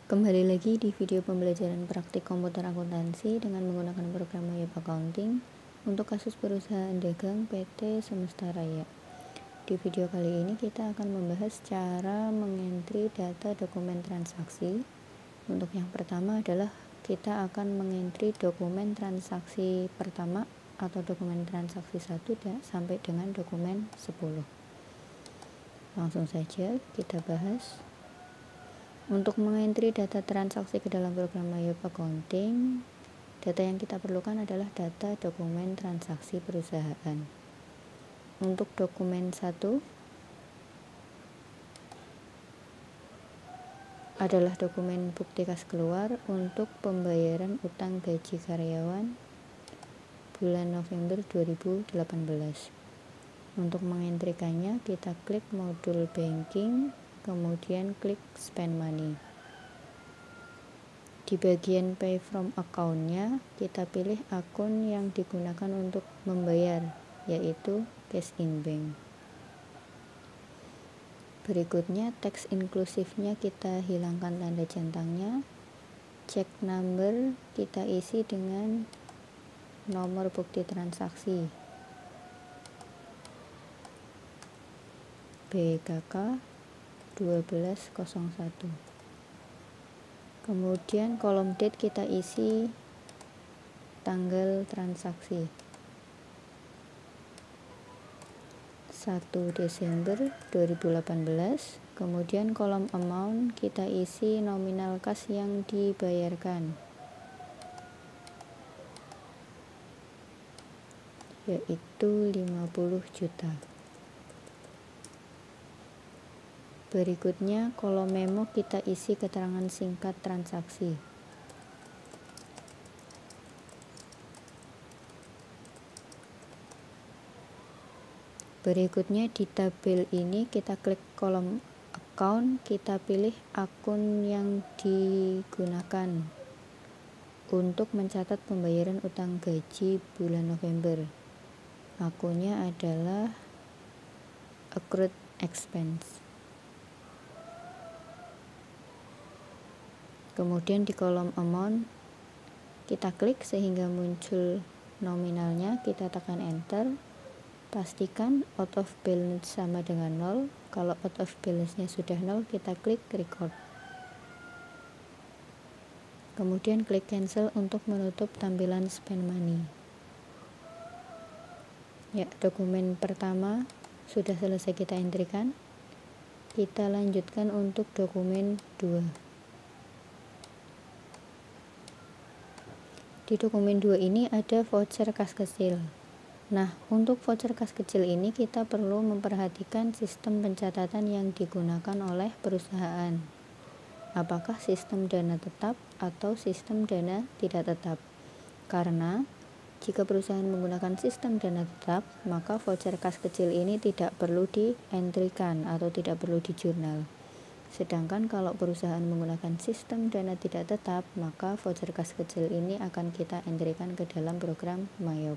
Kembali lagi di video pembelajaran praktik komputer akuntansi dengan menggunakan program Web Accounting untuk kasus perusahaan dagang PT Semesta Raya. Di video kali ini kita akan membahas cara mengentri data dokumen transaksi. Untuk yang pertama adalah kita akan mengentri dokumen transaksi pertama atau dokumen transaksi 1 sampai dengan dokumen 10. Langsung saja kita bahas. Untuk mengentri data transaksi ke dalam program Web Accounting, data yang kita perlukan adalah data dokumen transaksi perusahaan. Untuk dokumen 1 adalah dokumen bukti kas keluar untuk pembayaran utang gaji karyawan bulan November 2018. Untuk mengentrikannya, kita klik modul banking, kemudian klik spend money. Di bagian pay from account-nya, kita pilih akun yang digunakan untuk membayar, yaitu cash in bank. Berikutnya, teks inklusifnya kita hilangkan tanda centangnya. Check number kita isi dengan nomor bukti transaksi BKK 1201. Kemudian kolom date kita isi tanggal transaksi 1 Desember 2018. Kemudian kolom amount kita isi nominal kas yang dibayarkan, yaitu 50 juta. Berikutnya kolom memo kita isi keterangan singkat transaksi. Berikutnya di tabel ini kita klik kolom account, kita pilih akun yang digunakan untuk mencatat pembayaran utang gaji bulan November. Akunnya adalah accrued expense. Kemudian di kolom amount kita klik sehingga muncul nominalnya, kita tekan enter. Pastikan out of balance sama dengan 0. Kalau out of balance-nya sudah 0, kita klik record. Kemudian klik cancel untuk menutup tampilan spend money. Ya, dokumen pertama sudah selesai kita entrikan. Kita lanjutkan untuk dokumen 2. Di dokumen 2 ini ada voucher kas kecil. Nah, untuk voucher kas kecil ini kita perlu memperhatikan sistem pencatatan yang digunakan oleh perusahaan. Apakah sistem dana tetap atau sistem dana tidak tetap? Karena jika perusahaan menggunakan sistem dana tetap, maka voucher kas kecil ini tidak perlu dientrikan atau tidak perlu di jurnal. Sedangkan kalau perusahaan menggunakan sistem dana tidak tetap, maka voucher kas kecil ini akan kita entrikan ke dalam program MyOb.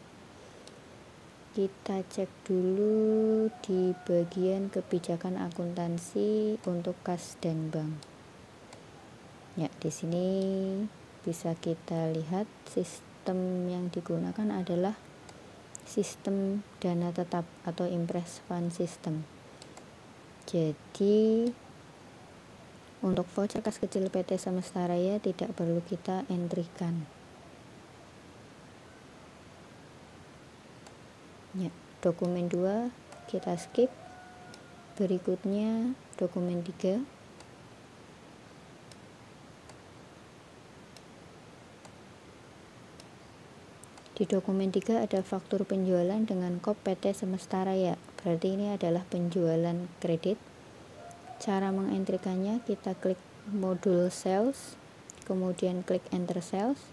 Kita cek dulu di bagian kebijakan akuntansi untuk kas dan bank. Ya, di sini bisa kita lihat sistem yang digunakan adalah sistem dana tetap atau impress fund system. Jadi untuk voucher kas kecil PT Semesta Raya tidak perlu kita entrikan. Ya, dokumen 2 kita skip. Berikutnya dokumen 3. Di dokumen 3 ada faktur penjualan dengan kop PT Semesta Raya. Berarti ini adalah penjualan kredit. Cara mengentrikannya, kita klik modul sales, kemudian klik enter sales.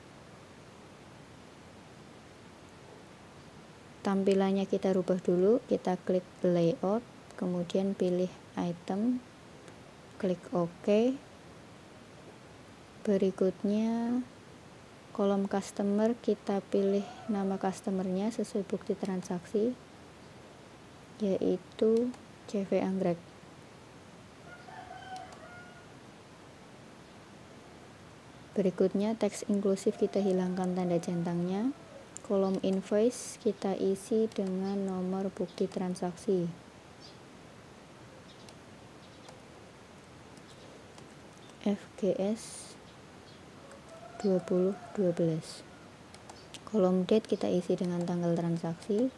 Tampilannya kita rubah dulu, kita klik layout, kemudian pilih item, klik OK. Berikutnya kolom customer kita pilih nama customernya sesuai bukti transaksi, yaitu CV Anggrek. Berikutnya teks inklusif kita hilangkan tanda centangnya. Kolom invoice kita isi dengan nomor bukti transaksi. FGS 2012. Kolom date kita isi dengan tanggal transaksi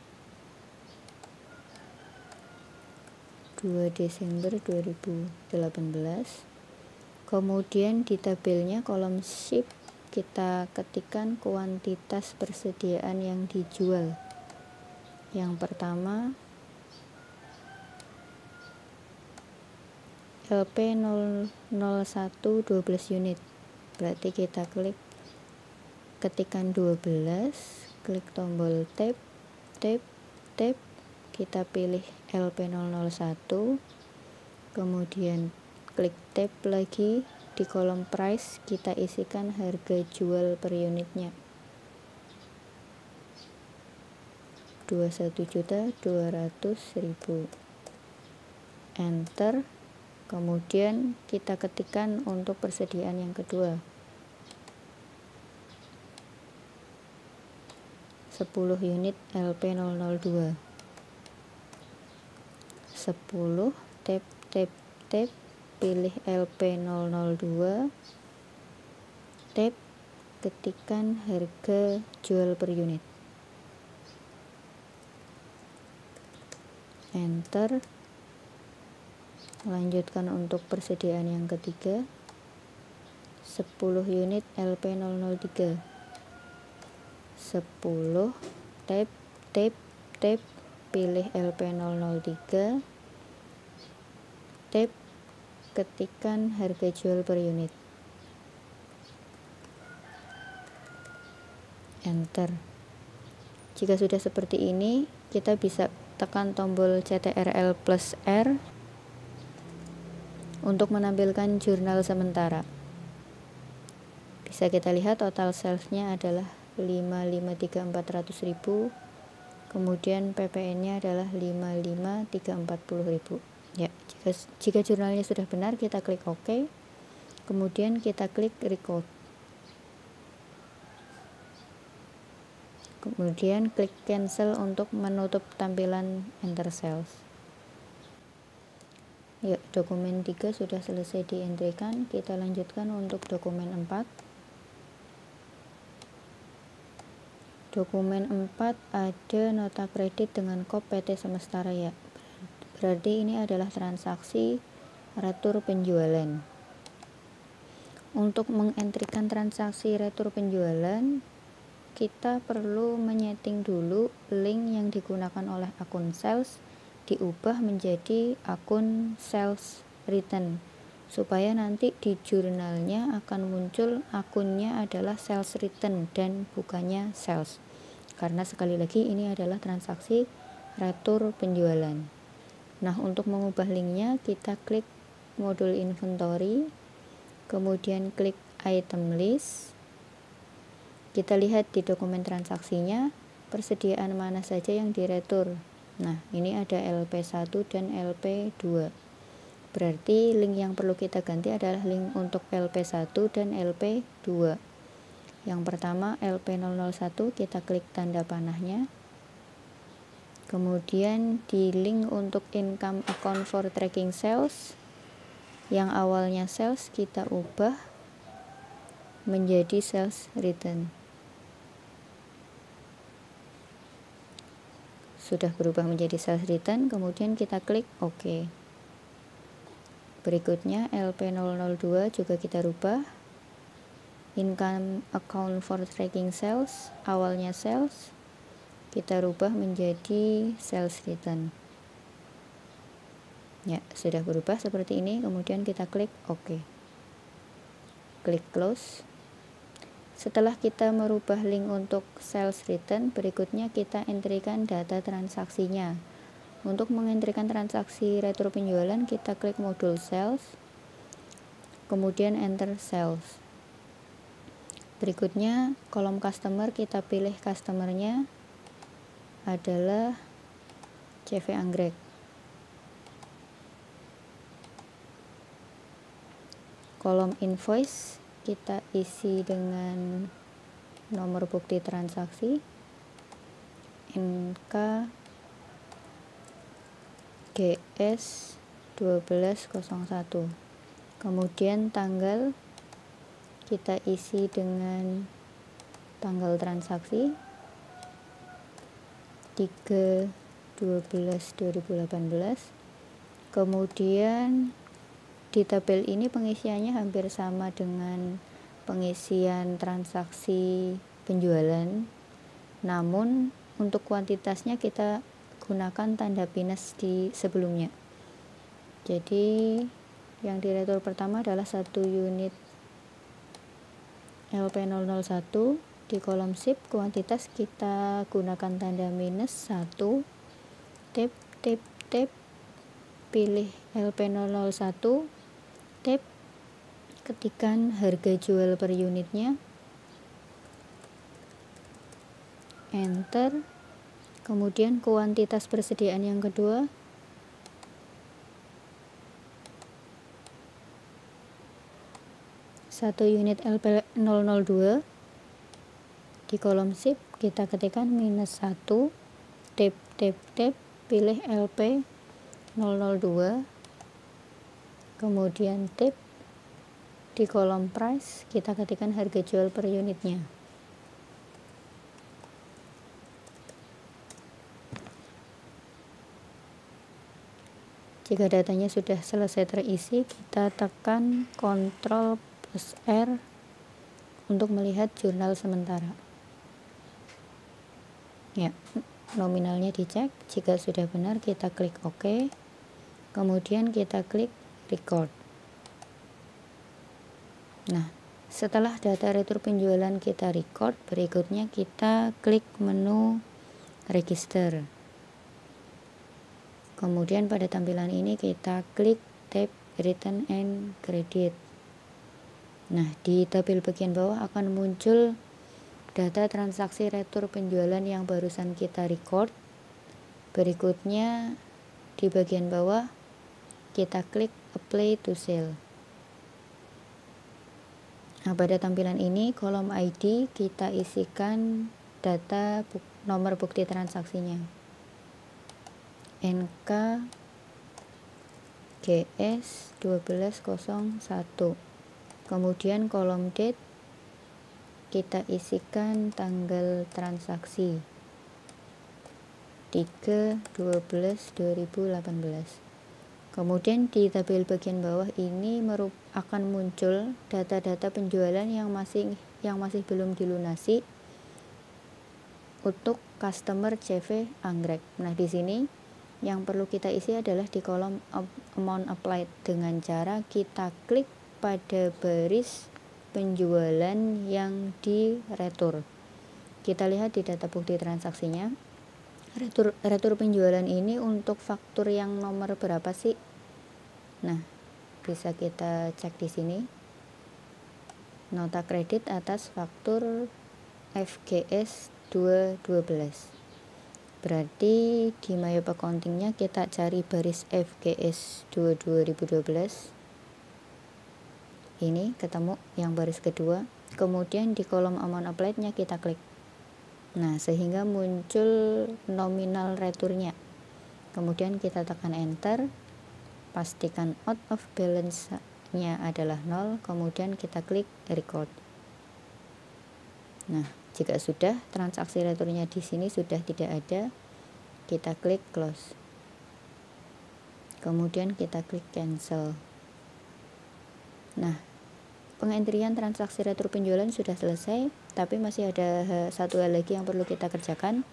2 Desember 2018. Kemudian di tabelnya kolom ship kita ketikkan kuantitas persediaan yang dijual. Yang pertama LP 001 12 unit. Berarti kita ketikkan 12, klik tombol tab, kita pilih LP 001, kemudian klik tab lagi, di kolom price kita isikan harga jual per unitnya 21.200.000. Enter. Kemudian kita ketikkan untuk persediaan yang kedua 10 unit LP 002. 10, tab, pilih LP 002, tab, ketikkan harga jual per unit, enter. Lanjutkan untuk persediaan yang ketiga 10 unit LP 003. 10, tab, pilih LP 003, tab, ketikkan harga jual per unit, enter. Jika sudah seperti ini, kita bisa tekan tombol CTRL plus R untuk menampilkan jurnal sementara. Bisa kita lihat total salesnya adalah 553.400.000, kemudian PPN-nya adalah 55.340.000. Ya, jika jurnalnya sudah benar, kita klik OK, kemudian kita klik record, kemudian klik cancel untuk menutup tampilan enter sales. Ya, dokumen 3 sudah selesai dientrikan. Kita lanjutkan untuk dokumen 4. Dokumen 4 ada nota kredit dengan kop PT Semesta Raya. Berarti ini adalah transaksi retur penjualan. Untuk mengentrikan transaksi retur penjualan, kita perlu menyeting dulu link yang digunakan oleh akun sales diubah menjadi akun sales return, supaya nanti di jurnalnya akan muncul akunnya adalah sales return dan bukannya sales, karena sekali lagi ini adalah transaksi retur penjualan. Nah, untuk mengubah linknya kita klik modul inventory, kemudian klik item list. Kita lihat di dokumen transaksinya persediaan mana saja yang diretur. Nah, ini ada LP1 dan LP2. Berarti link yang perlu kita ganti adalah link untuk LP1 dan LP2. Yang pertama LP001, kita klik tanda panahnya. Kemudian di link untuk income account for tracking sales, yang awalnya sales kita ubah menjadi sales return. Sudah berubah menjadi sales return, kemudian kita klik OK. Berikutnya LP002 juga kita rubah, income account for tracking sales, awalnya sales kita rubah menjadi sales return. Ya, sudah berubah seperti ini, kemudian kita klik OK, klik close. Setelah kita merubah link untuk sales return, berikutnya kita entrikan data transaksinya. Untuk mengentrikan transaksi retur penjualan, kita klik modul sales, kemudian enter sales. Berikutnya kolom customer, kita pilih customernya adalah CV Anggrek. Kolom invoice kita isi dengan nomor bukti transaksi NK GS 1201. Kemudian tanggal kita isi dengan tanggal transaksi 3/12/2018. Kemudian di tabel ini pengisiannya hampir sama dengan pengisian transaksi penjualan, namun untuk kuantitasnya kita gunakan tanda minus di sebelumnya. Jadi yang diretur pertama adalah 1 unit LP001. Di kolom SIP kuantitas kita gunakan tanda minus 1, tab, pilih LP001, tab, ketikkan harga jual per unitnya, enter. Kemudian kuantitas persediaan yang kedua, satu unit LP002. Di kolom SIP kita ketikkan minus 1, tab, pilih LP002, kemudian tab. Di kolom price kita ketikkan harga jual per unitnya. Jika datanya sudah selesai terisi, kita tekan Ctrl plus R untuk melihat jurnal sementara. Ya, nominalnya dicek. Jika sudah benar, kita klik OK. Kemudian kita klik record. Nah, setelah data retur penjualan kita record, berikutnya kita klik menu register. Kemudian pada tampilan ini kita klik tab return and credit. Nah, di tabel bagian bawah akan muncul data transaksi retur penjualan yang barusan kita record. Berikutnya di bagian bawah kita klik apply to sale. Nah, pada tampilan ini kolom ID kita isikan data nomor bukti transaksinya, NK GS 1201. Kemudian kolom date kita isikan tanggal transaksi 3/12/2018. Kemudian di tabel bagian bawah ini akan muncul data-data penjualan yang masih belum dilunasi untuk customer CV Anggrek. Nah, di sini yang perlu kita isi adalah di kolom amount applied dengan cara kita klik pada baris penjualan yang diretur. Kita lihat di data bukti transaksinya, retur penjualan ini untuk faktur yang nomor berapa sih? Nah, bisa kita cek di sini. Nota kredit atas faktur FGS 212. Berarti di My Accounting-nya kita cari baris FGS 2012. Ini ketemu yang baris kedua. Kemudian di kolom amount applied-nya kita klik. Nah, sehingga muncul nominal returnya. Kemudian kita tekan enter, pastikan out of balance-nya adalah 0, kemudian kita klik record. Nah, jika sudah transaksi returnya di sini sudah tidak ada, kita klik close. Kemudian kita klik cancel. Nah, pengentrian transaksi retur penjualan sudah selesai, tapi masih ada satu hal lagi yang perlu kita kerjakan,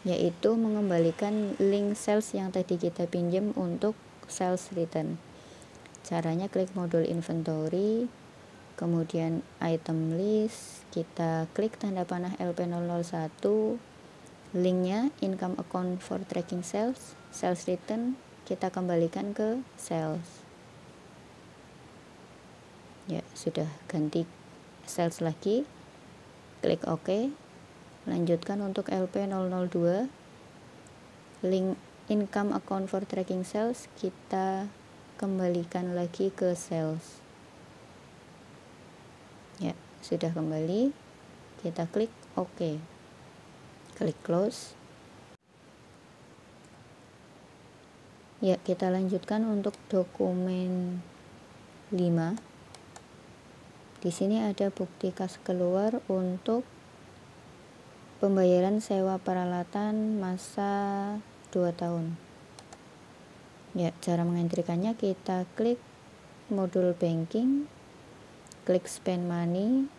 yaitu mengembalikan link sales yang tadi kita pinjam untuk sales return. Caranya klik modul inventory, kemudian item list, kita klik tanda panah LP001, linknya income account for tracking sales return, kita kembalikan ke sales. Ya, sudah ganti sales lagi, klik OK. Lanjutkan untuk LP002, link income account for tracking sales kita kembalikan lagi ke sales. Ya, sudah kembali. Kita klik OK. Klik close. Ya, kita lanjutkan untuk dokumen 5. Di sini ada bukti kas keluar untuk pembayaran sewa peralatan masa 2 tahun. Ya, cara mengentrikannya kita klik modul banking, klik spend money,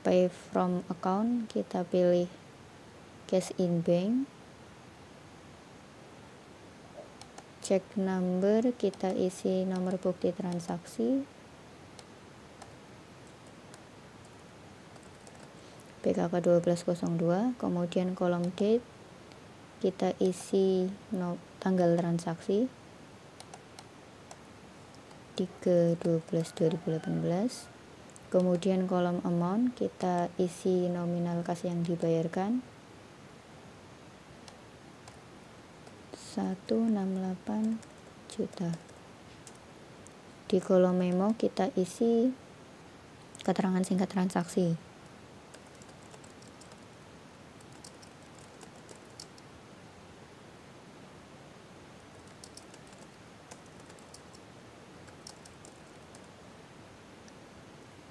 pay from account, kita pilih cash in bank, check number, kita isi nomor bukti transaksi, PKK 1202, kemudian kolom date kita isi tanggal transaksi 3/12/2018, kemudian kolom amount kita isi nominal kas yang dibayarkan 168 juta. Di kolom memo kita isi keterangan singkat transaksi.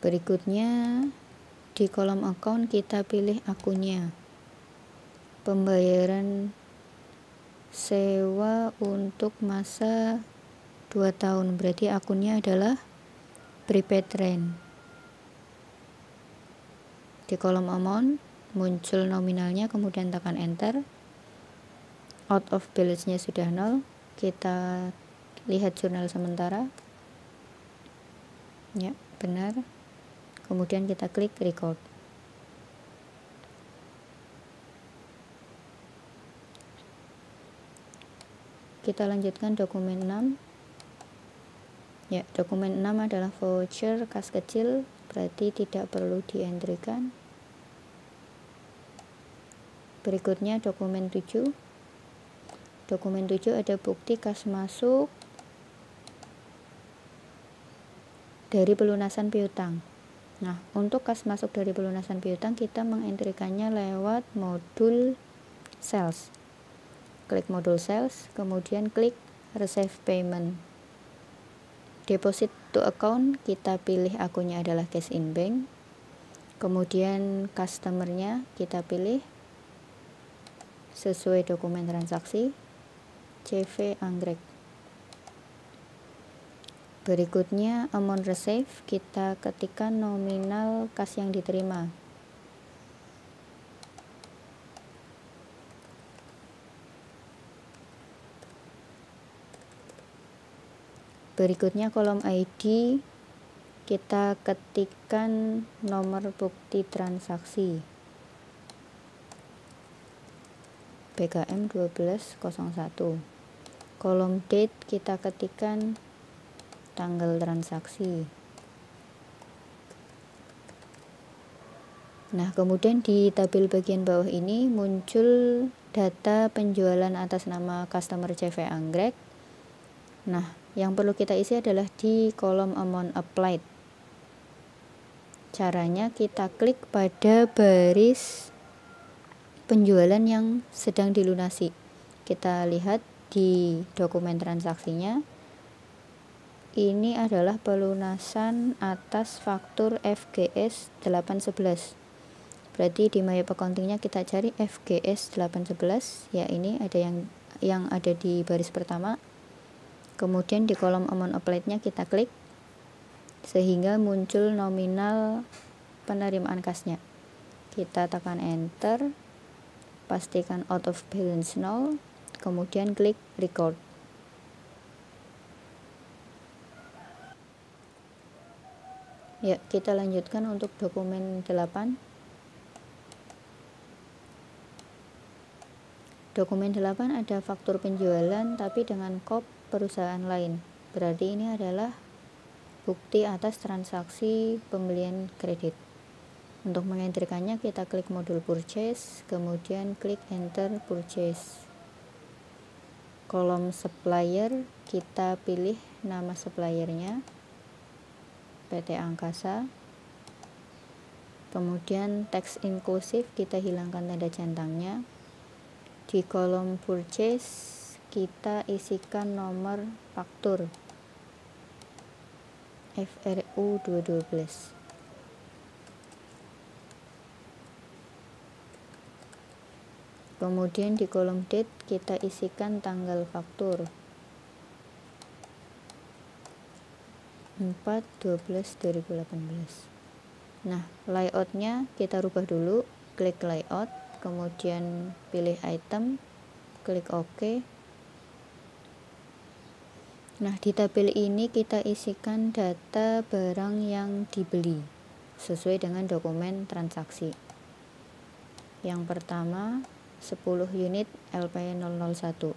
Berikutnya di kolom account kita pilih akunnya. Pembayaran sewa untuk masa 2 tahun, berarti akunnya adalah prepaid rent. Di kolom amount muncul nominalnya, kemudian tekan enter. Out of balance-nya sudah 0. Kita lihat jurnal sementara. Ya, benar. Kemudian kita klik record. Kita lanjutkan dokumen 6. Ya, dokumen 6 adalah voucher kas kecil, berarti tidak perlu dientrikan. Berikutnya dokumen 7. Dokumen 7 ada bukti kas masuk dari pelunasan piutang. Nah, untuk kas masuk dari pelunasan piutang kita mengentrikannya lewat modul sales. Klik modul sales, kemudian klik receive payment. Deposit to account, kita pilih akunnya adalah cash in bank. Kemudian customernya kita pilih sesuai dokumen transaksi CV Anggrek. Berikutnya amount receive, kita ketikkan nominal kas yang diterima. Berikutnya kolom ID, kita ketikkan nomor bukti transaksi BKM 1201. Kolom date kita ketikkan tanggal transaksi. Nah, kemudian di tabel bagian bawah ini muncul data penjualan atas nama customer CV Anggrek. Nah, yang perlu kita isi adalah di kolom amount applied. Caranya kita klik pada baris penjualan yang sedang dilunasi. Kita lihat di dokumen transaksinya. Ini adalah pelunasan atas faktur FGS 811. Berarti di my accountingnya kita cari FGS 811. Ya, ini ada yang ada di baris pertama. Kemudian di kolom amount applied-nya kita klik sehingga muncul nominal penerimaan kasnya. Kita tekan enter, pastikan out of balance 0, kemudian klik record. Ya, kita lanjutkan untuk dokumen 8. Dokumen 8 ada faktur penjualan tapi dengan kop perusahaan lain. Berarti ini adalah bukti atas transaksi pembelian kredit. Untuk mengentrikannya kita klik modul purchase, kemudian klik enter purchase. Kolom supplier kita pilih nama suppliernya PT Angkasa. Kemudian teks inklusif kita hilangkan tanda centangnya. Di kolom purchase kita isikan nomor faktur FRU 212. Kemudian di kolom date kita isikan tanggal faktur 4/12/2018. Nah, layoutnya kita rubah dulu, klik layout, kemudian pilih item, klik OK. Nah, di tabel ini kita isikan data barang yang dibeli sesuai dengan dokumen transaksi. Yang pertama 10 unit LP001.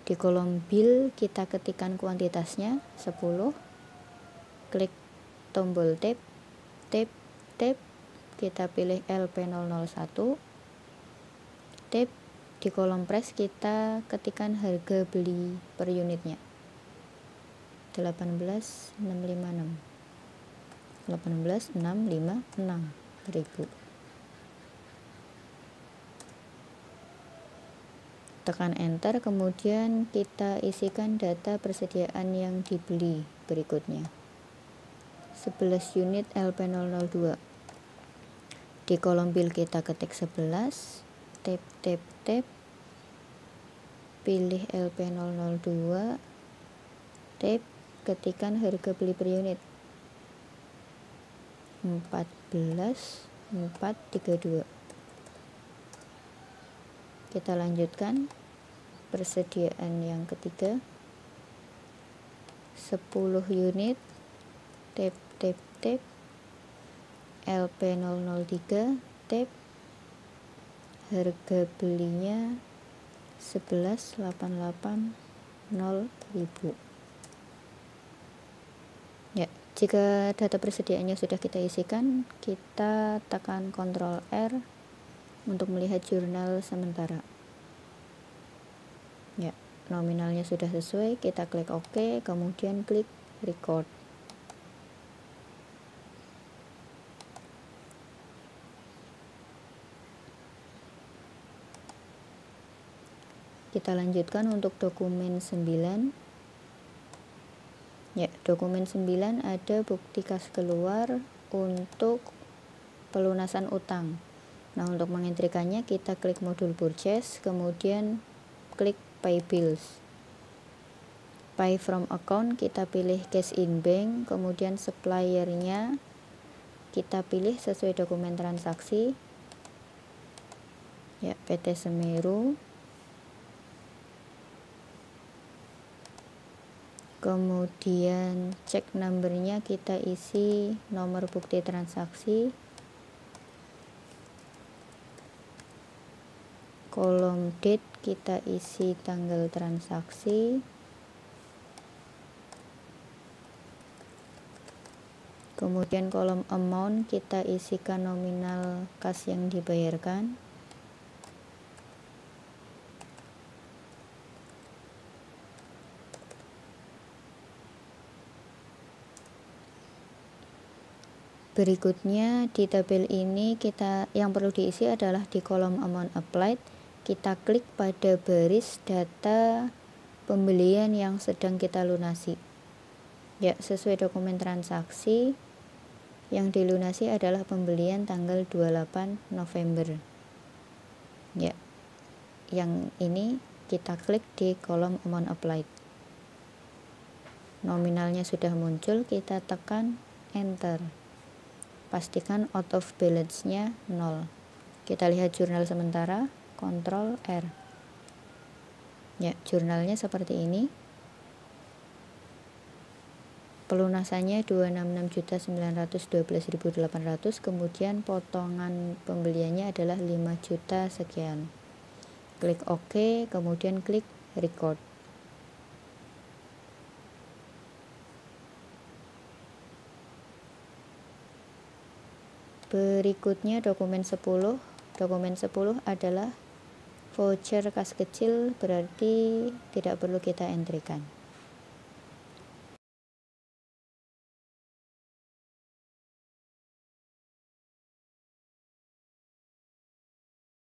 Di kolom bill kita ketikkan kuantitasnya 10, klik tombol tab, kita pilih LP001, tab. Di kolom price kita ketikkan harga beli per unitnya 18.656 tekan enter, kemudian kita isikan data persediaan yang dibeli berikutnya 11 unit LP002. Di kolom bill kita ketik 11, tab, pilih LP002, tab, ketikkan harga beli per unit 14.432. Kita lanjutkan persediaan yang ketiga 10 unit, tab, LP003, tab, harga belinya 11.880.000. Ya, jika data persediaannya sudah kita isikan, kita tekan Ctrl R untuk melihat jurnal sementara. Ya, nominalnya sudah sesuai, kita klik OK, kemudian klik record. Kita lanjutkan untuk dokumen 9. Ya, dokumen 9 ada bukti kas keluar untuk pelunasan utang. Nah, untuk mengentrikannya kita klik modul purchase, kemudian klik pay bills. Pay from account kita pilih cash in bank, kemudian suppliernya kita pilih sesuai dokumen transaksi. Ya, PT Semeru. Kemudian cek numbernya kita isi nomor bukti transaksi, kolom date kita isi tanggal transaksi, kemudian kolom amount kita isikan nominal kas yang dibayarkan, berikutnya di tabel ini yang perlu diisi adalah di kolom amount applied kita klik pada baris data pembelian yang sedang kita lunasi. Ya, sesuai dokumen transaksi yang dilunasi adalah pembelian tanggal 28 November. Ya, yang ini kita klik di kolom amount applied. Nominalnya sudah muncul, kita tekan enter. Pastikan out of balance-nya 0. Kita lihat jurnal sementara, Ctrl R. Ya, jurnalnya seperti ini. Pelunasannya 266.912.800, kemudian potongan pembeliannya adalah 5 juta sekian. Klik OK, kemudian klik record. Berikutnya dokumen 10. Dokumen 10 adalah voucher kas kecil, berarti tidak perlu kita entrikan.